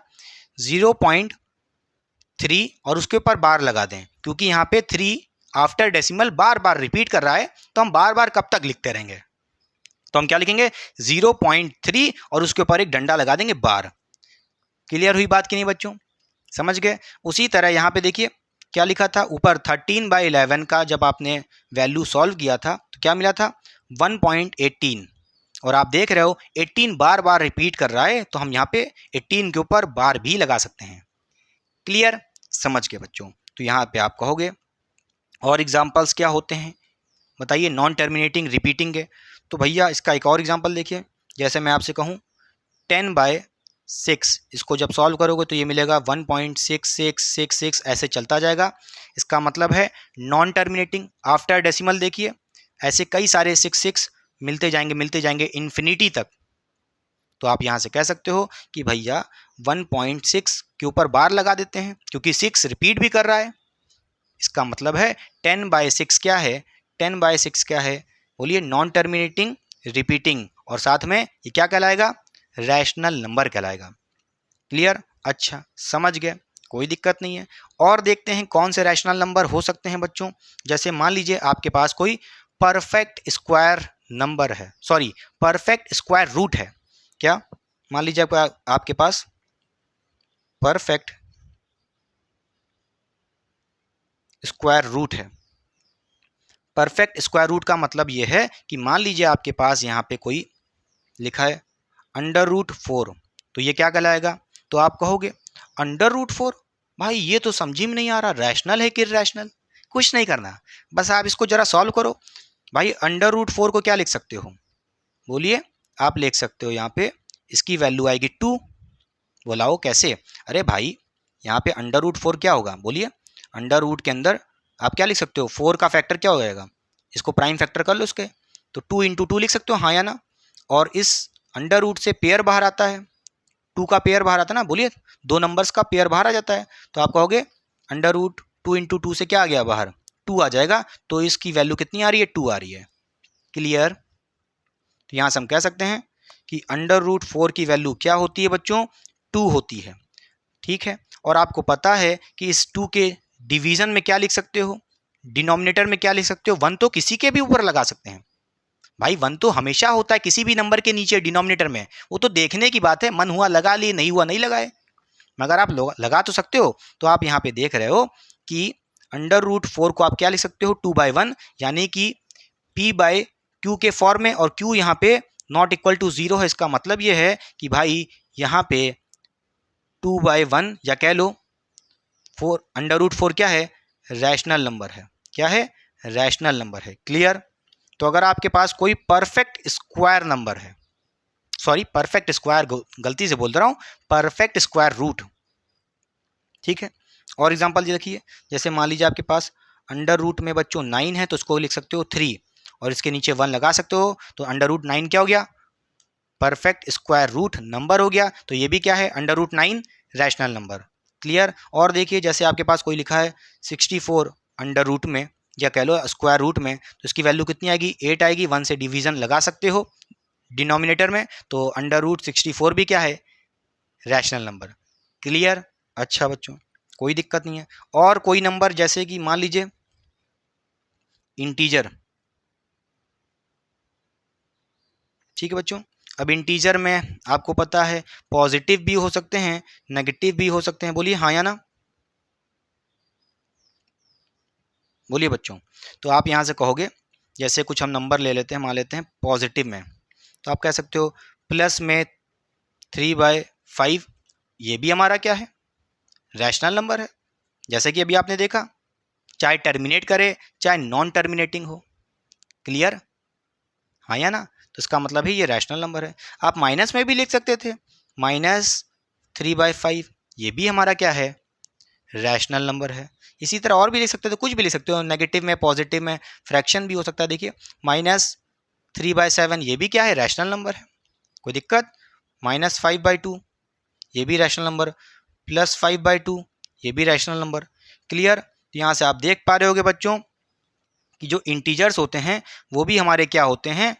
3 और उसके ऊपर बार लगा दें, क्योंकि यहाँ पे 3 आफ्टर डेसिमल बार बार रिपीट कर रहा है, तो हम बार बार कब तक लिखते रहेंगे, तो हम क्या लिखेंगे 0.3 और उसके ऊपर एक डंडा लगा देंगे बार। क्लियर हुई बात कि नहीं बच्चों, समझ गए। उसी तरह यहाँ पे देखिए क्या लिखा था ऊपर, 13/11 का जब आपने वैल्यू सॉल्व किया था तो क्या मिला था 1.18, और आप देख रहे हो 18 बार बार रिपीट कर रहा है, तो हम यहाँ पे 18 के ऊपर बार भी लगा सकते हैं। क्लियर, समझ गए बच्चों। तो यहाँ पे आप कहोगे और एग्जाम्पल्स क्या होते हैं बताइए, नॉन टर्मिनेटिंग रिपीटिंग है, तो भैया इसका एक और एग्जाम्पल देखिए। जैसे मैं आपसे कहूँ 10/6, इसको जब सॉल्व करोगे तो ये मिलेगा 1.6666, ऐसे चलता जाएगा। इसका मतलब है नॉन टर्मिनेटिंग। आफ्टर डेसिमल देखिए ऐसे कई सारे 6 मिलते जाएंगे इन्फिनिटी तक। तो आप यहाँ से कह सकते हो कि भैया 1.6 के ऊपर बार लगा देते हैं, क्योंकि 6 रिपीट भी कर रहा है। इसका मतलब है 10/6 क्या है, 10/6 क्या है बोलिए, नॉन टर्मिनेटिंग रिपीटिंग, और साथ में ये क्या कहलाएगा, रैशनल नंबर कहलाएगा। क्लियर, अच्छा समझ गए, कोई दिक्कत नहीं है। और देखते हैं कौन से रैशनल नंबर हो सकते हैं बच्चों। जैसे मान लीजिए आपके पास कोई परफेक्ट स्क्वायर नंबर है, सॉरी परफेक्ट स्क्वायर रूट है। क्या, मान लीजिए आपके पास परफेक्ट स्क्वायर रूट है। परफेक्ट स्क्वायर रूट का मतलब यह है कि मान लीजिए आपके पास यहाँ पे कोई लिखा है √4, तो ये क्या कहलाएगा, तो आप कहोगे √4, भाई ये तो समझी में नहीं आ रहा, रैशनल है कि इरैशनल। कुछ नहीं करना, बस आप इसको जरा सॉल्व करो। भाई √4 को क्या लिख सकते हो बोलिए, आप लिख सकते हो यहाँ पे इसकी वैल्यू आएगी 2। बोलाओ कैसे, अरे भाई यहाँ पे √4 क्या होगा बोलिए, अंडर रूट के अंदर आप क्या लिख सकते हो, 4 का फैक्टर क्या हो जाएगा, इसको प्राइम फैक्टर कर लो उसके, तो 2 × 2 लिख सकते हो, हाँ या ना। और इस अंडर रूट से पेयर बाहर आता है, 2 का पेयर बाहर आता है ना, बोलिए 2 नंबर्स का पेयर बाहर आ जाता है, तो आप कहोगे √2 × 2 से क्या आ गया बाहर, 2 आ जाएगा। तो इसकी वैल्यू कितनी आ रही है, 2 आ रही है। क्लियर, तो यहाँ से हम कह सकते हैं कि √4 की वैल्यू क्या होती है बच्चों, 2 होती है। ठीक है, और आपको पता है कि इस 2 के डिवीजन में क्या लिख सकते हो, डिनोमिनेटर में क्या लिख सकते हो, 1 तो किसी के भी ऊपर लगा सकते हैं। भाई 1 तो हमेशा होता है किसी भी नंबर के नीचे डिनोमिनेटर में, वो तो देखने की बात है, मन हुआ लगा लिए, नहीं हुआ नहीं लगाए, मगर आप लगा तो सकते हो। तो आप यहाँ पे देख रहे हो कि √4 को आप क्या लिख सकते हो, 2/1, यानी कि p/q के फॉर्म में, और q यहाँ पे ≠ 0 है। इसका मतलब ये है कि भाई यहाँ पे 2/1 या कह लो 4, √4 क्या है, रैशनल नंबर है। क्या है, रैशनल नंबर है। क्लियर, तो अगर आपके पास कोई परफेक्ट स्क्वायर नंबर है, सॉरी परफेक्ट स्क्वायर, गलती से बोल रहा हूँ, परफेक्ट स्क्वायर रूट, ठीक है। और एग्जांपल देखिए, जैसे मान लीजिए आपके पास अंडर रूट में बच्चों 9 है, तो उसको लिख सकते हो 3 और इसके नीचे 1 लगा सकते हो, तो √9 क्या हो गया, परफेक्ट स्क्वायर रूट नंबर हो गया। तो ये भी क्या है, √9 रैशनल नंबर। क्लियर, और देखिए जैसे आपके पास कोई लिखा है 64 अंडर रूट में, या कह लो स्क्वायर रूट में, तो इसकी वैल्यू कितनी आएगी, 8 आएगी। 1 से डिवीजन लगा सकते हो डिनोमिनेटर में, तो √64 भी क्या है, रैशनल नंबर। क्लियर, अच्छा बच्चों कोई दिक्कत नहीं है। और कोई नंबर जैसे कि मान लीजिए इंटीजर, ठीक है बच्चों। अब इंटीजर में आपको पता है पॉजिटिव भी हो सकते हैं, नेगेटिव भी हो सकते हैं, बोलिए हाँ या ना, बोलिए बच्चों। तो आप यहाँ से कहोगे, जैसे कुछ हम नंबर ले लेते हैं, मान लेते हैं पॉजिटिव में, तो आप कह सकते हो प्लस में 3/5, ये भी हमारा क्या है, रैशनल नंबर है। जैसे कि अभी आपने देखा, चाहे टर्मिनेट करे चाहे नॉन टर्मिनेटिंग हो। क्लियर, हाँ या ना, तो इसका मतलब है ये रैशनल नंबर है। आप माइनस में भी लिख सकते थे, -3/5, ये भी हमारा क्या है, रैशनल नंबर है। इसी तरह और भी लिख सकते थे, कुछ भी लिख सकते हो, नेगेटिव में, पॉजिटिव में, फ्रैक्शन भी हो सकता है। देखिए -3/7, ये भी क्या है, रैशनल नंबर है, कोई दिक्कत। -5/2, ये भी रैशनल नंबर। +5/2, ये भी रैशनल नंबर। क्लियर, तो यहाँ से आप देख पा रहे होगे बच्चों कि जो इंटीजर्स होते हैं वो भी हमारे क्या होते हैं,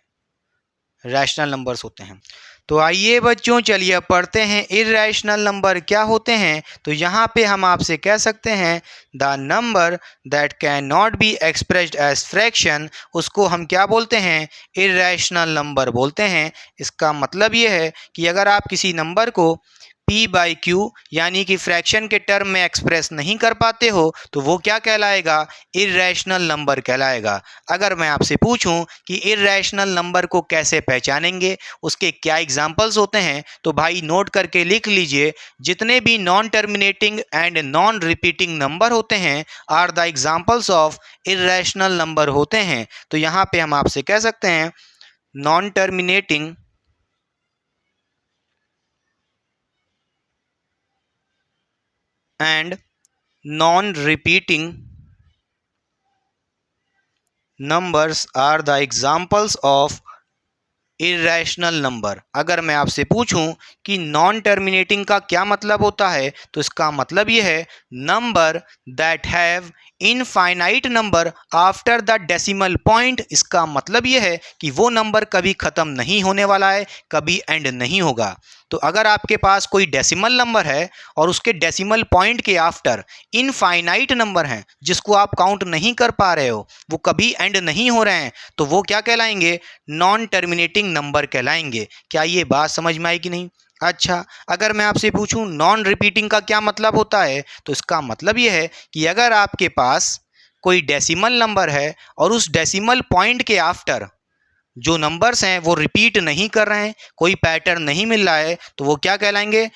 रैशनल नंबर्स होते हैं। तो आइए बच्चों, चलिए अब पढ़ते हैं इर्रेशनल नंबर क्या होते हैं। तो यहाँ पे हम आपसे कह सकते हैं the number that can not be expressed as fraction, उसको हम क्या बोलते हैं, इर्रेशनल नंबर बोलते हैं। इसका मतलब ये है कि अगर आप किसी नंबर को P बाई क्यू यानी कि फ्रैक्शन के टर्म में एक्सप्रेस नहीं कर पाते हो तो वो क्या कहलाएगा, इर्रेशनल नंबर कहलाएगा। अगर मैं आपसे पूछूं कि इर्रेशनल नंबर को कैसे पहचानेंगे, उसके क्या एग्जाम्पल्स होते हैं, तो भाई नोट करके लिख लीजिए, जितने भी non terminating and non repeating number होते हैं are the examples of irrational number होते हैं। तो यहाँ पे हम आपसे कह सकते हैं non terminating and non-repeating numbers are the examples of irrational number. अगर मैं आपसे पूछूं कि नॉन टर्मिनेटिंग का क्या मतलब होता है, तो इसका मतलब ये है number that have infinite number after the decimal point. इसका मतलब ये है कि वो नंबर कभी ख़त्म नहीं होने वाला है, कभी एंड नहीं होगा। तो अगर आपके पास कोई डेसिमल नंबर है और उसके डेसिमल पॉइंट के आफ्टर इनफाइनाइट नंबर हैं जिसको आप काउंट नहीं कर पा रहे हो, वो कभी एंड नहीं हो रहे हैं, तो वो क्या कहलाएंगे, नॉन टर्मिनेटिंग नंबर कहलाएंगे। क्या ये बात समझ में आई कि नहीं? अच्छा, अगर मैं आपसे पूछूं नॉन रिपीटिंग का क्या मतलब होता है, तो इसका मतलब ये है कि अगर आपके पास कोई डेसिमल नंबर है और उस डेसिमल पॉइंट के आफ्टर जो नंबर्स हैं वो रिपीट नहीं कर रहे हैं, कोई पैटर्न नहीं मिल रहा है, तो वो क्या कहलाएंगे,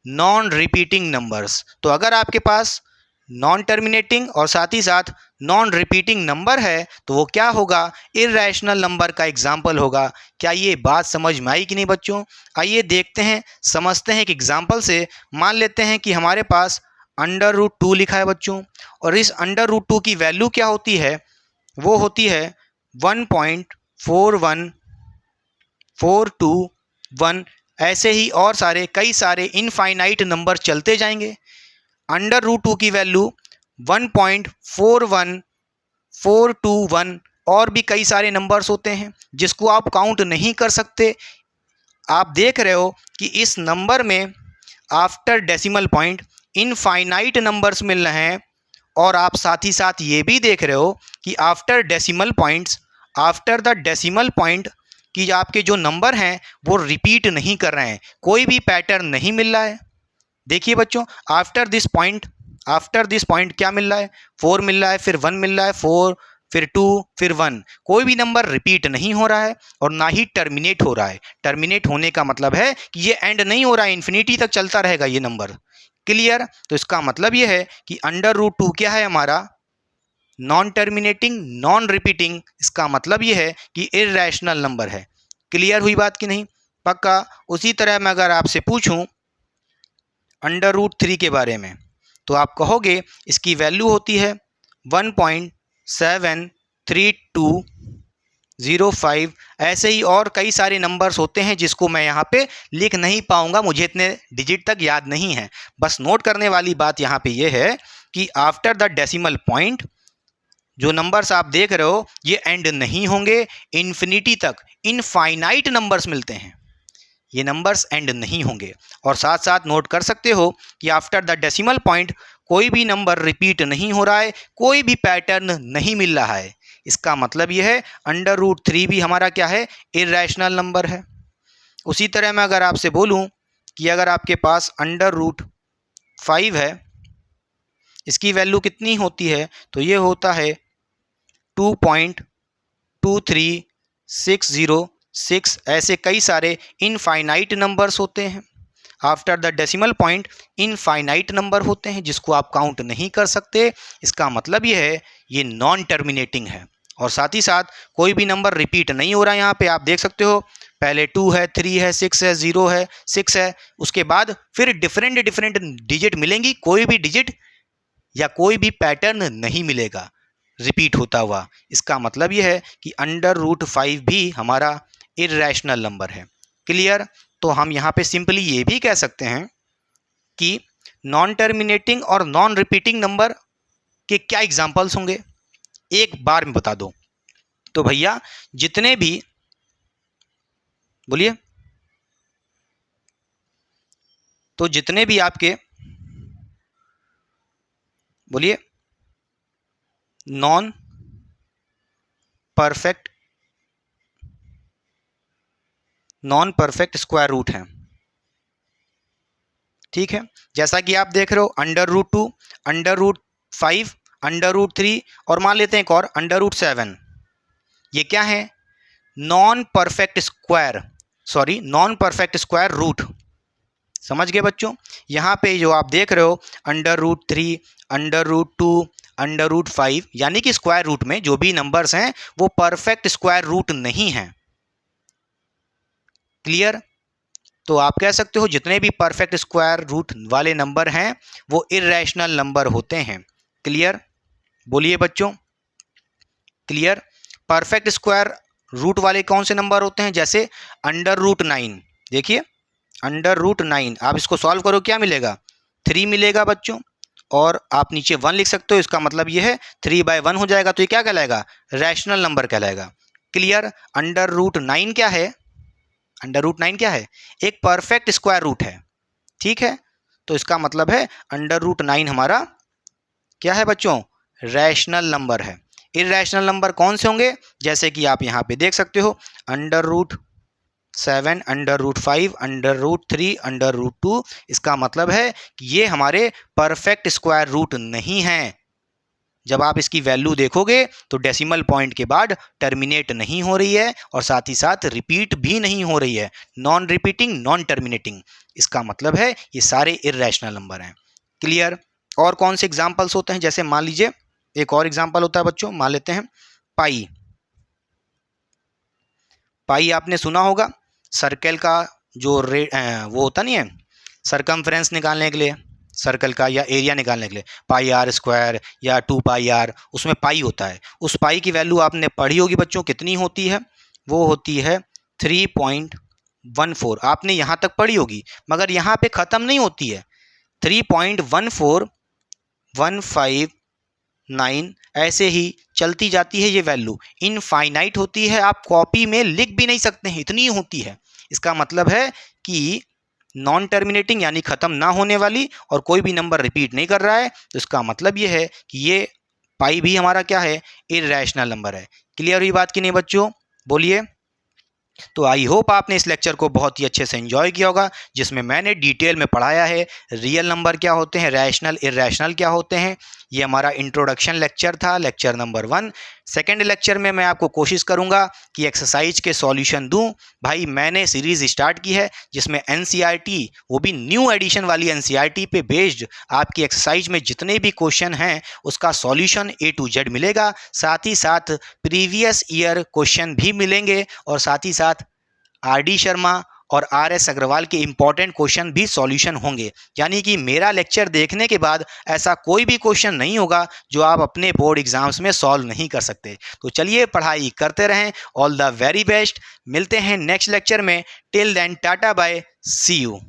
नॉन रिपीटिंग नंबर्स। तो अगर आपके पास नॉन टर्मिनेटिंग और साथ ही साथ नॉन रिपीटिंग नंबर है तो वो क्या होगा, इर्रेशनल नंबर का एग्जाम्पल होगा। क्या ये बात समझ में आई कि नहीं बच्चों? आइए देखते हैं, समझते हैं एक एग्जाम्पल से। मान लेते हैं कि हमारे पास √2 लिखा है बच्चों, और इस √2 की वैल्यू क्या होती है, वो होती है 1.41421। ऐसे ही और सारे कई सारे इनफाइनाइट नंबर चलते जाएंगे। √2 की वैल्यू 1.41421 और भी कई सारे नंबर्स होते हैं जिसको आप काउंट नहीं कर सकते। आप देख रहे हो कि इस नंबर में after decimal point infinite numbers मिल रहे हैं, और आप साथ ही साथ ये भी देख रहे हो कि after decimal points, after the decimal point कि आपके जो नंबर हैं वो रिपीट नहीं कर रहे हैं, कोई भी पैटर्न नहीं मिल रहा है। देखिए बच्चों, आफ्टर दिस पॉइंट क्या मिल रहा है, 4 मिल रहा है, फिर 1 मिल रहा है, 4, फिर 2, फिर 1। कोई भी नंबर रिपीट नहीं हो रहा है और ना ही टर्मिनेट हो रहा है। टर्मिनेट होने का मतलब है कि ये एंड नहीं हो रहा है, इन्फिनिटी तक चलता रहेगा ये नंबर। क्लियर? तो इसका मतलब ये है कि √2 क्या है हमारा, नॉन टर्मिनेटिंग नॉन रिपीटिंग। इसका मतलब ये है कि इर्रेशनल नंबर है। क्लियर हुई बात कि नहीं? पक्का। उसी तरह मैं अगर आपसे पूछूं √3 के बारे में, तो आप कहोगे इसकी वैल्यू होती है 1.73205। ऐसे ही और कई सारे नंबर्स होते हैं जिसको मैं यहाँ पे लिख नहीं पाऊँगा, मुझे इतने डिजिट तक याद नहीं है। बस नोट करने वाली बात यहाँ पे ये है कि आफ्टर द डेसिमल पॉइंट जो नंबर्स आप देख रहे हो ये एंड नहीं होंगे, इन्फिनिटी तक इनफाइनाइट नंबर्स मिलते हैं, ये नंबर्स एंड नहीं होंगे। और साथ साथ नोट कर सकते हो कि आफ्टर द डेसिमल पॉइंट कोई भी नंबर रिपीट नहीं हो रहा है, कोई भी पैटर्न नहीं मिल रहा है। इसका मतलब ये है √3 भी हमारा क्या है, इर्रेशनल नंबर है। उसी तरह मैं अगर आपसे बोलूं कि अगर आपके पास √5 है, इसकी वैल्यू कितनी होती है, तो ये होता है 2.23606। ऐसे कई सारे इनफाइनाइट नंबर्स होते हैं, after the decimal point infinite number होते हैं जिसको आप काउंट नहीं कर सकते। इसका मतलब ये है ये नॉन टर्मिनेटिंग है, और साथ ही साथ कोई भी नंबर रिपीट नहीं हो रहा है। यहाँ पे आप देख सकते हो पहले 2 है, 3 है, 6 है, 0 है, 6 है, उसके बाद फिर डिफरेंट डिजिट मिलेंगी, कोई भी डिजिट या कोई भी पैटर्न नहीं मिलेगा रिपीट होता हुआ। इसका मतलब यह है कि √5 भी हमारा इर्रेशनल नंबर है। क्लियर? तो हम यहाँ पे सिंपली ये भी कह सकते हैं कि नॉन टर्मिनेटिंग और नॉन रिपीटिंग नंबर के क्या एग्जाम्पल्स होंगे, एक बार में बता दो। तो भैया जितने भी, बोलिए, तो जितने भी आपके, बोलिए, नॉन परफेक्ट स्क्वायर रूट हैं, ठीक है। जैसा कि आप देख रहे हो, √2, √5, √3 और मान लेते हैं एक और √7। ये क्या है? Non perfect square root. समझ गए बच्चों? यहाँ पे जो आप देख रहे हो √3, √2, √5, यानी कि स्क्वायर रूट में जो भी नंबर्स हैं वो परफेक्ट स्क्वायर रूट नहीं हैं। क्लियर? तो आप कह सकते हो जितने भी परफेक्ट स्क्वायर रूट वाले नंबर हैं वो इर्रेशनल नंबर होते हैं। क्लियर? बोलिए बच्चों, क्लियर? परफेक्ट स्क्वायर रूट वाले कौन से नंबर होते हैं? जैसे √9, देखिए √9, आप इसको सॉल्व करो, क्या मिलेगा? 3 मिलेगा बच्चों, और आप नीचे 1 लिख सकते हो, इसका मतलब ये है 3/1 हो जाएगा, तो ये क्या कहलाएगा? रैशनल नंबर कहलाएगा। क्लियर? √9 क्या है? √9 क्या है? एक परफेक्ट स्क्वायर रूट है, ठीक है। तो इसका मतलब है √9 हमारा क्या है बच्चों? रैशनल नंबर है। इर्रेशनल नंबर कौन से होंगे? जैसे कि आप यहाँ पे देख सकते हो √7, √5, √3, √2। इसका मतलब है कि ये हमारे परफेक्ट स्क्वायर रूट नहीं हैं। जब आप इसकी वैल्यू देखोगे तो डेसिमल पॉइंट के बाद टर्मिनेट नहीं हो रही है और साथ ही साथ रिपीट भी नहीं हो रही है, नॉन रिपीटिंग, नॉन टर्मिनेटिंग। इसका मतलब है ये सारे इर्रेशनल नंबर हैं। क्लियर? और कौन से एग्जांपल्स होते हैं? जैसे मान लीजिए एक और एग्जांपल होता है बच्चों, मान लेते हैं पाई। पाई आपने सुना होगा, सर्कल का जो वो होता नहीं है, सरकमफ्रेंस निकालने के लिए, सर्कल का या एरिया निकालने के लिए πr² या 2πr, उसमें पाई होता है। उस पाई की वैल्यू आपने पढ़ी होगी बच्चों, कितनी होती है? वो होती है 3.14। आपने यहाँ तक पढ़ी होगी, मगर यहाँ पे ख़त्म नहीं होती है। 3.14159 ऐसे ही चलती जाती है। ये वैल्यू इनफाइनाइट होती है, आप कॉपी में लिख भी नहीं सकते हैं, इतनी होती है। इसका मतलब है कि नॉन टर्मिनेटिंग यानी ख़त्म ना होने वाली, और कोई भी नंबर रिपीट नहीं कर रहा है, तो इसका मतलब ये है कि ये पाई भी हमारा क्या है? इर्रेशनल नंबर है। क्लियर हुई बात कि नहीं बच्चों? बोलिए। तो आई होप आपने इस लेक्चर को बहुत ही अच्छे से एंजॉय किया होगा, जिसमें मैंने डिटेल में पढ़ाया है रियल नंबर क्या होते हैं, रैशनल, इर्रेशनल क्या होते हैं। ये हमारा इंट्रोडक्शन लेक्चर था, लेक्चर नंबर 1। सेकेंड लेक्चर में मैं आपको कोशिश करूंगा कि एक्सरसाइज के सॉल्यूशन दूं। भाई मैंने सीरीज़ स्टार्ट की है जिसमें NCERT, वो भी न्यू एडिशन वाली NCERT पे बेस्ड आपकी एक्सरसाइज में जितने भी क्वेश्चन हैं उसका सॉल्यूशन A to Z मिलेगा। साथ ही साथ प्रीवियस ईयर क्वेश्चन भी मिलेंगे, और साथ ही साथ RD शर्मा और RS अग्रवाल के इंपॉर्टेंट क्वेश्चन भी सॉल्यूशन होंगे। यानी कि मेरा लेक्चर देखने के बाद ऐसा कोई भी क्वेश्चन नहीं होगा जो आप अपने बोर्ड एग्जाम्स में सॉल्व नहीं कर सकते। तो चलिए पढ़ाई करते रहें। All the very best. मिलते हैं नेक्स्ट लेक्चर में। Till then tata bye, see you.